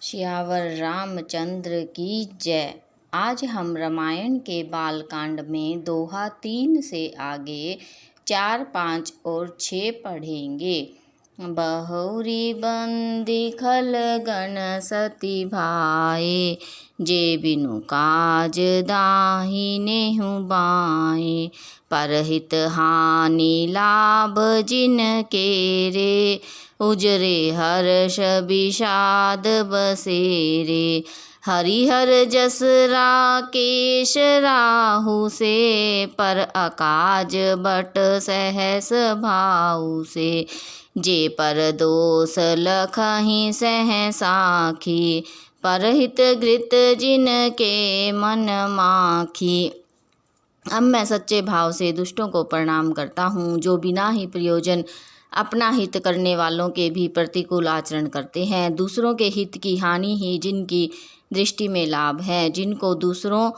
सियावर रामचंद्र की जय। आज हम रामायण के बालकांड में दोहा 3 से आगे 4, 5 और 6 पढ़ेंगे। बहुरी बंदी खल गण सती भाए, जे बिनु काज दाही नेहु बाए। परहित हानि लाभ जिन केरे, उजरे हर्ष विषाद बसेरे। हरिहर जस राकेश राहु से, पर अकाज बट सहस भाऊ से। जे पर दोष लखहि सह साखी, परहित घृत जिन के मन माखी। अब मैं सच्चे भाव से दुष्टों को प्रणाम करता हूँ, जो बिना ही प्रयोजन अपना हित करने वालों के भी प्रतिकूल आचरण करते हैं। दूसरों के हित की हानि ही जिनकी दृष्टि में लाभ है, जिनको दूसरों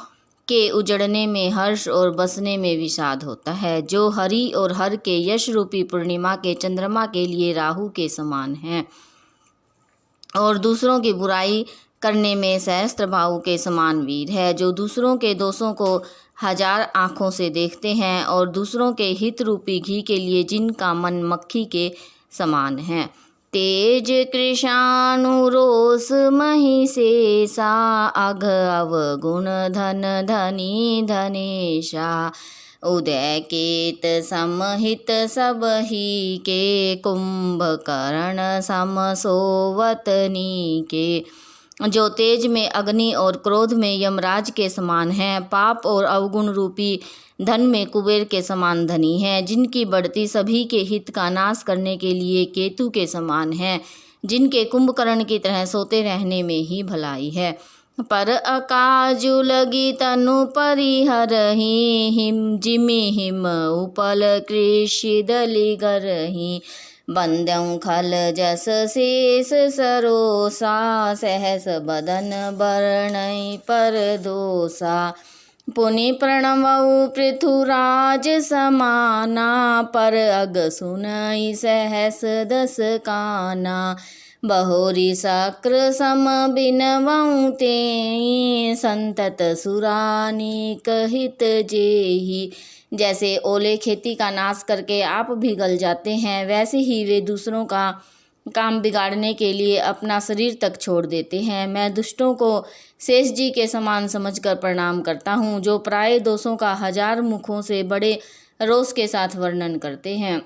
के उजड़ने में हर्ष और बसने में विषाद होता है। जो हरि और हर के यश रूपी पूर्णिमा के चंद्रमा के लिए राहु के समान हैं, और दूसरों की बुराई करने में सहस्त्र भाऊ के समान वीर है। जो दूसरों के दोषों को 1000 आँखों से देखते हैं, और दूसरों के हित रूपी घी के लिए जिनका मन मक्खी के समान है। तेज कृषाणु रोष मही शेषा, अघ अवगुण धन धनी धनेशा। उदय केत समहित सब ही के, कुंभकर्ण सम सोवतनी के। जो तेज में अग्नि और क्रोध में यमराज के समान हैं, पाप और अवगुण रूपी धन में कुबेर के समान धनी हैं। जिनकी बढ़ती सभी के हित का नाश करने के लिए केतु के समान है, जिनके कुंभकर्ण की तरह सोते रहने में ही भलाई है। पर अकाजु लगी तनु परिहरहि, हिम जिमि हिम उपल कृषि दलि गरहि। बंद्यं खल जस शेष सरोसा, सहस बदन बरनै पर दोसा। पुनि प्रणवउ पृथुराज समाना, पर अग सुनई सहस दस काना। बहुरी शक्र सम बिनवउ तेहि, संतत सुरानीक हित जेहि। जैसे ओले खेती का नाश करके आप भी गल जाते हैं, वैसे ही वे दूसरों का काम बिगाड़ने के लिए अपना शरीर तक छोड़ देते हैं। मैं दुष्टों को शेष जी के समान समझकर प्रणाम करता हूँ, जो प्राय दोषों का 1000 मुखों से बड़े रोष के साथ वर्णन करते हैं।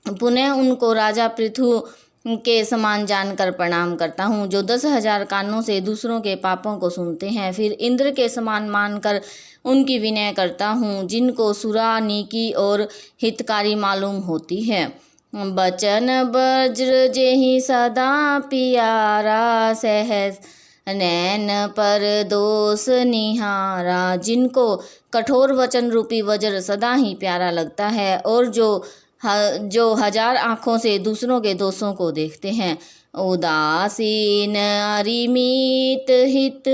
पुनः उनको राजा पृथु के समान जानकर प्रणाम करता हूँ, जो 10,000 कानों से दूसरों के पापों को सुनते हैं। फिर इंद्र के समान मानकर उनकी विनय करता हूँ, जिनको सुरा नीकी और हितकारी मालूम होती है। बचन वज्र जेहि सदा पियारा, सहस नैन पर दोष निहारा। जिनको कठोर वचन रूपी वज्र सदा ही प्यारा लगता है, और जो 1000 आँखों से दूसरों के दोषों को देखते हैं। उदासीन अरिमित हित,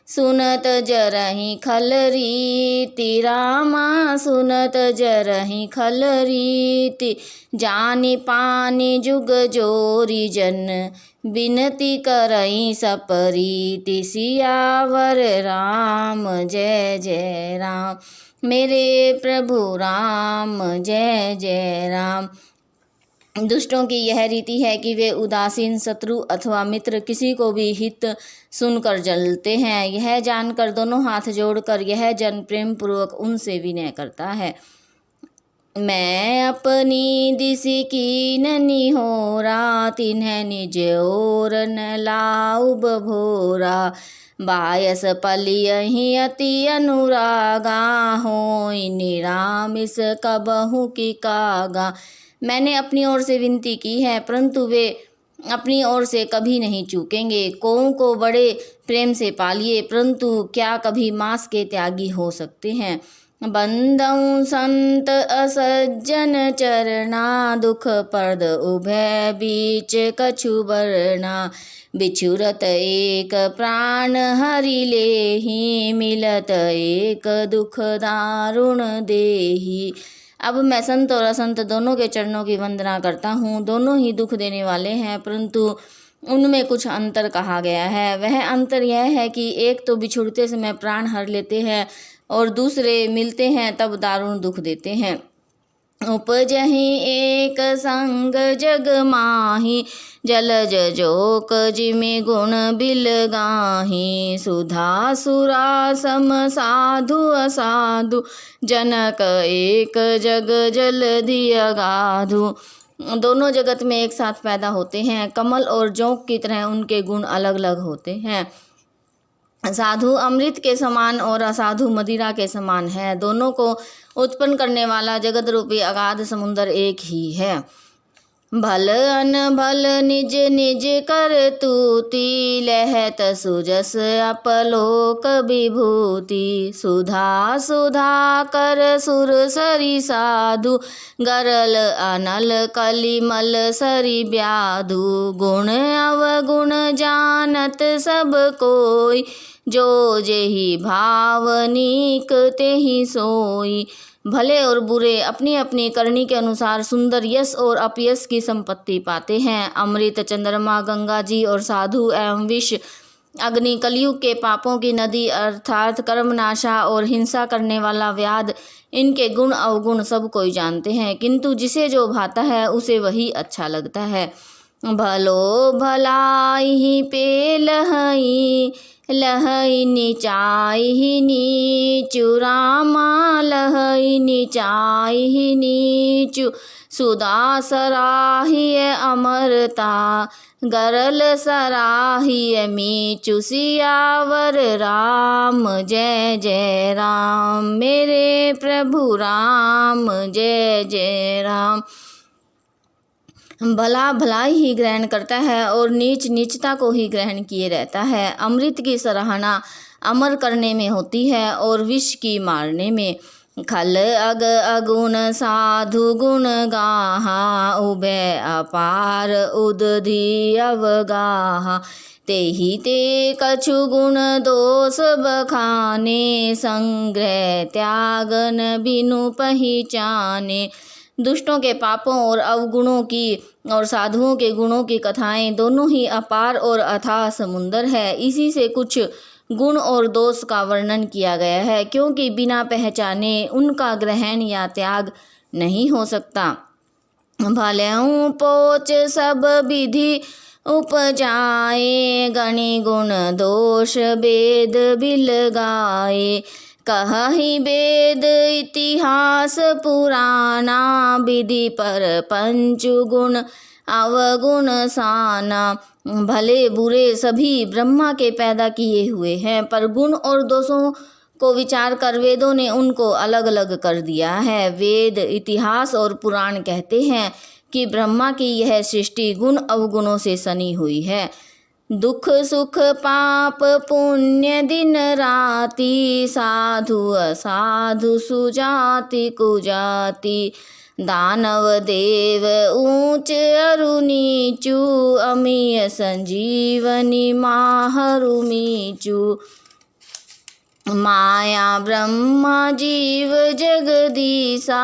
सुनत जरहि खल रीति। रामा सुनत जरहि खल रीति, जानि पानि जुग जोरी जन। बिनती करई सपरीति, सियावर राम जय जय राम। मेरे प्रभु राम जय जय राम। दुष्टों की यह रीति है कि वे उदासीन शत्रु अथवा मित्र किसी को भी हित सुनकर जलते हैं। यह जानकर दोनों हाथ जोड़कर यह जन प्रेम पूर्वक उनसे विनय करता है। मैं अपनी दिसि कीन निहोरा, तिन्ह निज ओर न लाउ बभोरा। बायस पलियहि अति अनुरागा, होई निरामिस कबहु की कागा। मैंने अपनी ओर से विनती की है, परंतु वे अपनी ओर से कभी नहीं चूकेंगे। कों को बड़े प्रेम से पालिए, परंतु क्या कभी मांस के त्यागी हो सकते हैं। बंदौ संत असज्जन चरना, दुख पर्द उभय बीच कछु बरना। बिछुरत एक प्राण हरि लेहि, मिलत एक दुख दारुण देहि। अब मैं संत और असंत दोनों के चरणों की वंदना करता हूँ। दोनों ही दुख देने वाले हैं, परंतु उनमें कुछ अंतर कहा गया है। वह अंतर यह है कि एक तो बिछुड़ते समय प्राण हर लेते हैं और दूसरे मिलते हैं तब दारुण दुख देते हैं। उपजहि एक संग जग माही, जलज जोक जिमि गुण बिलगाही। सुधा सुरा सम साधु असाधु, जनक एक जग जलधि अगाधु। दोनों जगत में एक साथ पैदा होते हैं। कमल और जोंक की तरह उनके गुण अलग अलग होते हैं। साधु अमृत के समान और असाधु मदिरा के समान है। दोनों को उत्पन्न करने वाला जगत रूपी अगाध समुद्र एक ही है। भल अनभल निज निज कर तूति, लहत सुजस अपलोक विभूति। सुधा सुधा कर सुर सरी साधु, गरल अनल कलिमल सरी ब्याधु। गुण अवगुण जानत सब कोई, जो जेहि भावनिक तेहि सोई। भले और बुरे अपनी अपनी करनी के अनुसार सुंदर यश और अपयश की संपत्ति पाते हैं। अमृत, चंद्रमा, गंगा जी और साधु एवं विष, अग्नि, कलयुग के पापों की नदी अर्थात कर्मनाशा और हिंसा करने वाला व्याध, इनके गुण अवगुण सब कोई जानते हैं, किंतु जिसे जो भाता है उसे वही अच्छा लगता है। भलो भलाई पे लहई, लहई नीचाई नीचु। रामा लहई नीचाई नीचु। सुधा सराहिय अमरता, गरल सराहिय मीचु। सियावर राम जय जय राम, मेरे प्रभु राम जय जय राम। भला भलाई ही ग्रहण करता है और नीच नीचता को ही ग्रहण किए रहता है। अमृत की सराहना अमर करने में होती है और विष की मारने में। खल अग अगुण साधु गुण गाहा, उभय अपार उदधि अवगाहा। तेहि ते कछु गुण दोष बखाने, संग्रह त्यागन बिनु पहचाने। दुष्टों के पापों और अवगुणों की और साधुओं के गुणों की कथाएं दोनों ही अपार और अथाह समुंदर है। इसी से कुछ गुण और दोष का वर्णन किया गया है, क्योंकि बिना पहचाने उनका ग्रहण या त्याग नहीं हो सकता। भलेहु पोच सब विधि उपजाए, गणि गुण दोष वेद बिलगाए। कहहि वेद इतिहास पुराना, विधि पर पंचु गुण अवगुण साना। भले बुरे सभी ब्रह्मा के पैदा किए हुए हैं, पर गुण और दोषों को विचार कर वेदों ने उनको अलग अलग कर दिया है। वेद, इतिहास और पुराण कहते हैं कि ब्रह्मा की यह सृष्टि गुण अवगुणों से सनी हुई है। दुख सुख पाप पुण्य दिन राति, साधु असाधु सुजाति कुजाति। दानव देव ऊंच अरु नीचु, अमीय संजीवनी माहरु मीचु। माया ब्रह्मा जीव जगदीसा,